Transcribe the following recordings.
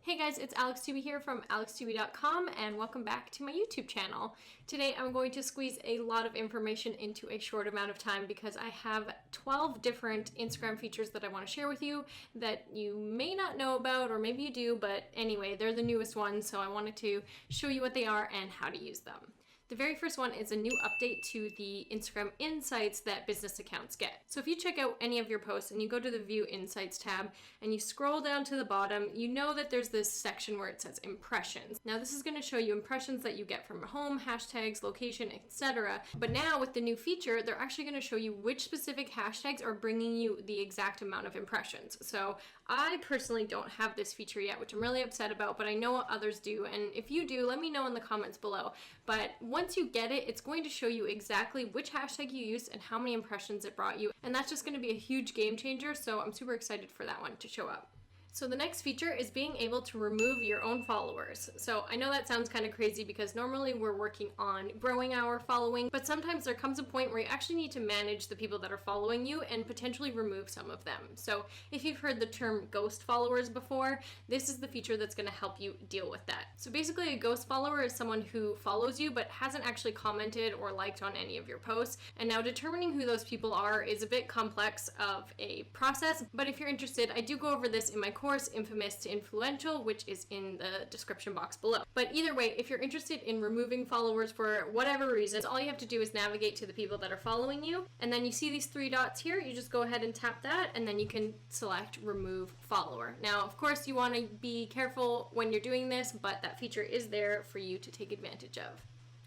Hey guys, it's Alex Tubey here from alextubey.com and welcome back to my YouTube channel. Today I'm going to squeeze a lot of information into a short amount of time because I have 12 different Instagram features that I want to share with you that you may not know about, or maybe you do, but anyway, they're the newest ones, so I wanted to show you what they are and how to use them. The very first one is a new update to the Instagram Insights that business accounts get. So if you check out any of your posts and you go to the View Insights tab and you scroll down to the bottom, you know that there's this section where it says impressions. Now this is going to show you impressions that you get from home, hashtags, location, etc. But now with the new feature, they're actually going to show you which specific hashtags are bringing you the exact amount of impressions. So I personally don't have this feature yet, which I'm really upset about, but I know others do. And if you do, let me know in the comments below. But once you get it, it's going to show you exactly which hashtag you used and how many impressions it brought you. And that's just going to be a huge game changer. So I'm super excited for that one to show up. So the next feature is being able to remove your own followers. So I know that sounds kind of crazy because normally we're working on growing our following, but sometimes there comes a point where you actually need to manage the people that are following you and potentially remove some of them. So if you've heard the term ghost followers before, this is the feature that's going to help you deal with that. So basically a ghost follower is someone who follows you but hasn't actually commented or liked on any of your posts. And now determining who those people are is a bit complex of a process, but if you're interested, I do go over this in my course, Infamous to Influential, which is in the description box below. But either way, if you're interested in removing followers for whatever reasons, all you have to do is navigate to the people that are following you, and then you see these three dots here. You just go ahead and tap that, and then you can select remove follower. Now, of course, you want to be careful when you're doing this, but that feature is there for you to take advantage of.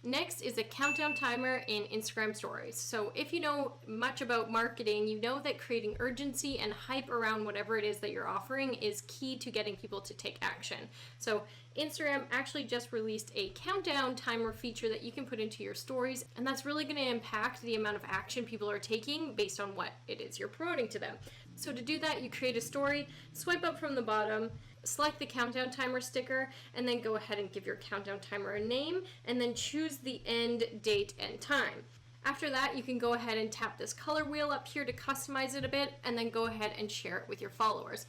Next is a countdown timer in Instagram stories. So if you know much about marketing, you know that creating urgency and hype around whatever it is that you're offering is key to getting people to take action. So Instagram actually just released a countdown timer feature that you can put into your stories, and that's really going to impact the amount of action people are taking based on what it is you're promoting to them. So to do that, you create a story, swipe up from the bottom, select the countdown timer sticker, and then go ahead and give your countdown timer a name, and then choose the end date and time. After that, you can go ahead and tap this color wheel up here to customize it a bit, and then go ahead and share it with your followers.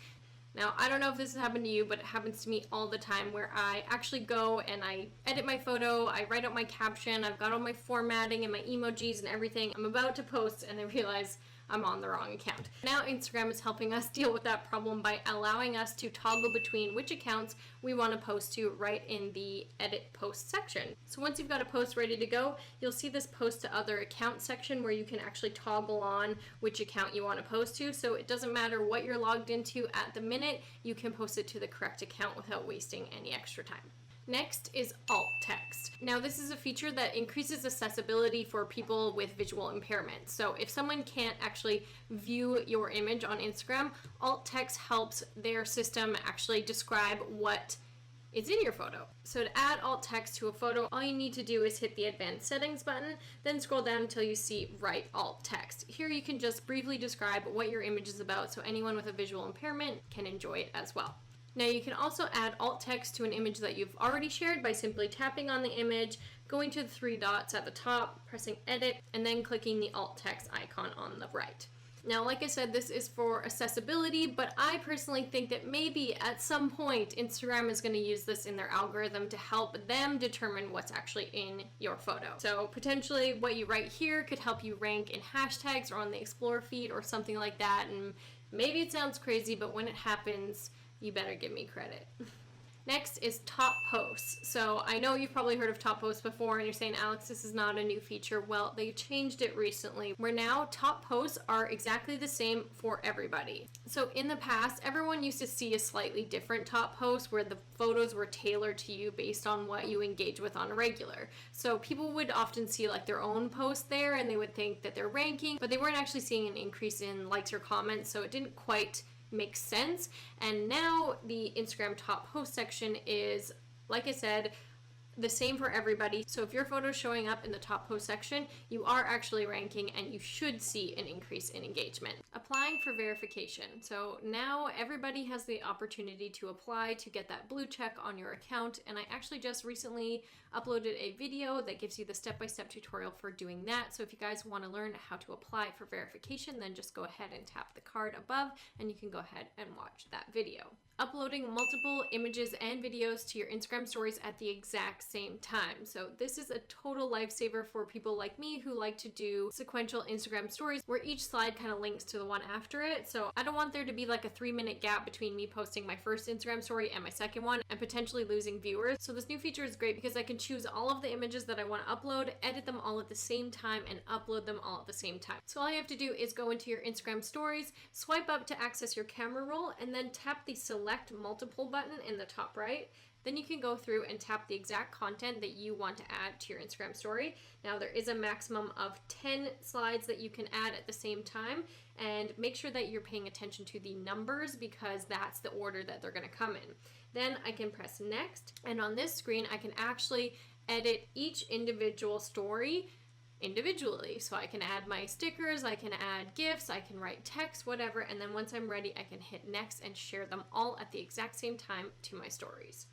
Now, I don't know if this has happened to you, but it happens to me all the time where I actually go and I edit my photo, I write out my caption, I've got all my formatting and my emojis and everything. I'm about to post and I realize I'm on the wrong account. Now Instagram is helping us deal with that problem by allowing us to toggle between which accounts we want to post to right in the edit post section. So once you've got a post ready to go, you'll see this post to other accounts section where you can actually toggle on which account you want to post to. So it doesn't matter what you're logged into at the minute, you can post it to the correct account without wasting any extra time. Next is alt text. Now this is a feature that increases accessibility for people with visual impairment. So if someone can't actually view your image on Instagram, alt text helps their system actually describe what is in your photo. So to add alt text to a photo, all you need to do is hit the advanced settings button, then scroll down until you see write alt text. Here you can just briefly describe what your image is about so anyone with a visual impairment can enjoy it as well. Now you can also add alt text to an image that you've already shared by simply tapping on the image, going to the three dots at the top, pressing edit, and then clicking the alt text icon on the right. Now, like I said, this is for accessibility, but I personally think that maybe at some point Instagram is going to use this in their algorithm to help them determine what's actually in your photo. So potentially what you write here could help you rank in hashtags or on the Explore feed or something like that. And maybe it sounds crazy, but when it happens, you better give me credit. Next is top posts. So I know you've probably heard of top posts before and you're saying, Alex, this is not a new feature. Well, they changed it recently where now top posts are exactly the same for everybody. So in the past, everyone used to see a slightly different top post where the photos were tailored to you based on what you engage with on a regular. So people would often see like their own post there and they would think that they're ranking, but they weren't actually seeing an increase in likes or comments. So it didn't quite makes sense. And now the Instagram top post section is, like I said, the same for everybody. So if your photo is showing up in the top post section, you are actually ranking and you should see an increase in engagement. Applying for verification. So now everybody has the opportunity to apply to get that blue check on your account. And I actually just recently uploaded a video that gives you the step-by-step tutorial for doing that. So if you guys want to learn how to apply for verification, then just go ahead and tap the card above and you can go ahead and watch that video. uploading multiple images and videos to your Instagram stories at the exact same time. So this is a total lifesaver for people like me who like to do sequential Instagram stories where each slide kind of links to the one after it. So I don't want there to be like a 3-minute gap between me posting my first Instagram story and my second one and potentially losing viewers. So this new feature is great because I can choose all of the images that I want to upload, edit them all at the same time, and upload them all at the same time. So all you have to do is go into your Instagram stories, swipe up to access your camera roll, and then tap the select multiple button in the top right. Then you can go through and tap the exact content that you want to add to your Instagram story. Now there is a maximum of 10 slides that you can add at the same time, and make sure that you're paying attention to the numbers because that's the order that they're going to come in. Then I can press next, and on this screen I can actually edit each individual story individually. So I can add my stickers, I can add GIFs, I can write text, whatever, and then once I'm ready I can hit next and share them all at the exact same time to my stories.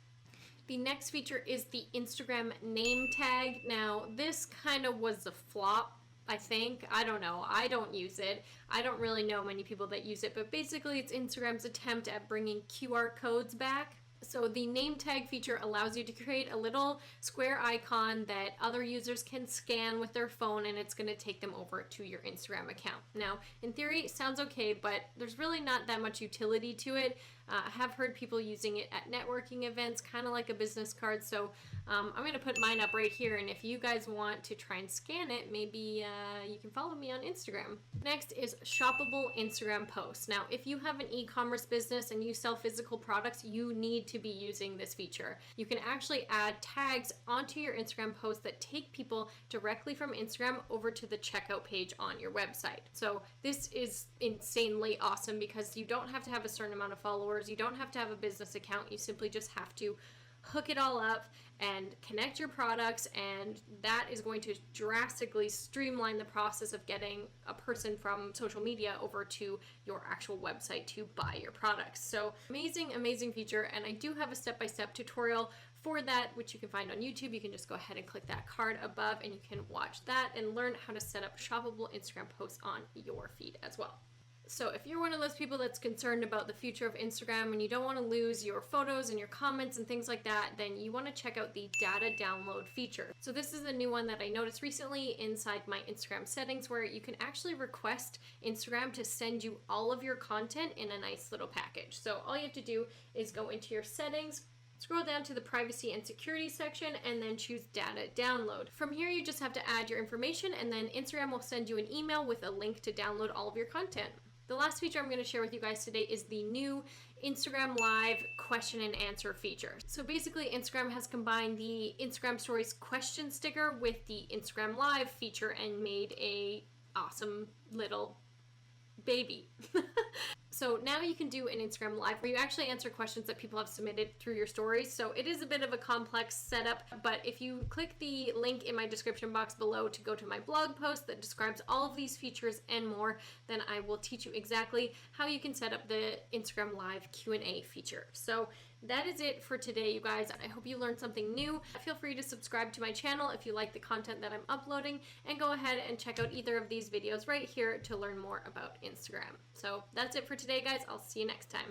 The next feature is the Instagram name tag. Now this kind of was a flop, I think. I don't know. I don't use it. I don't really know many people that use it, but basically it's Instagram's attempt at bringing QR codes back. So the name tag feature allows you to create a little square icon that other users can scan with their phone, and it's going to take them over to your Instagram account. Now, in theory, it sounds okay, but there's really not that much utility to it. I have heard people using it at networking events, kind of like a business card. So I'm going to put mine up right here, and if you guys want to try and scan it, maybe you can follow me on Instagram. Next is shoppable Instagram posts. Now, if you have an e-commerce business and you sell physical products, you need to be using this feature. You can actually add tags onto your Instagram posts that take people directly from Instagram over to the checkout page on your website. So this is insanely awesome because you don't have to have a certain amount of followers. You don't have to have a business account. You simply just have to hook it all up and connect your products, and that is going to drastically streamline the process of getting a person from social media over to your actual website to buy your products. So amazing feature, and I do have a step-by-step tutorial for that, which you can find on YouTube. You can just go ahead and click that card above and you can watch that and learn how to set up shoppable Instagram posts on your feed as well. So if you're one of those people that's concerned about the future of Instagram and you don't want to lose your photos and your comments and things like that, then you want to check out the data download feature. So this is a new one that I noticed recently inside my Instagram settings, where you can actually request Instagram to send you all of your content in a nice little package. So all you have to do is go into your settings, scroll down to the privacy and security section, and then choose data download. From here, you just have to add your information, and then Instagram will send you an email with a link to download all of your content. The last feature I'm going to share with you guys today is the new Instagram Live question and answer feature. So basically, Instagram has combined the Instagram Stories question sticker with the Instagram Live feature and made a awesome little baby. So now you can do an Instagram Live where you actually answer questions that people have submitted through your stories. So it is a bit of a complex setup, but if you click the link in my description box below to go to my blog post that describes all of these features and more, then I will teach you exactly how you can set up the Instagram Live Q&A feature. So that is it for today, you guys. I hope you learned something new. Feel free to subscribe to my channel if you like the content that I'm uploading, and go ahead and check out either of these videos right here to learn more about Instagram. So that's it for today, guys. I'll see you next time.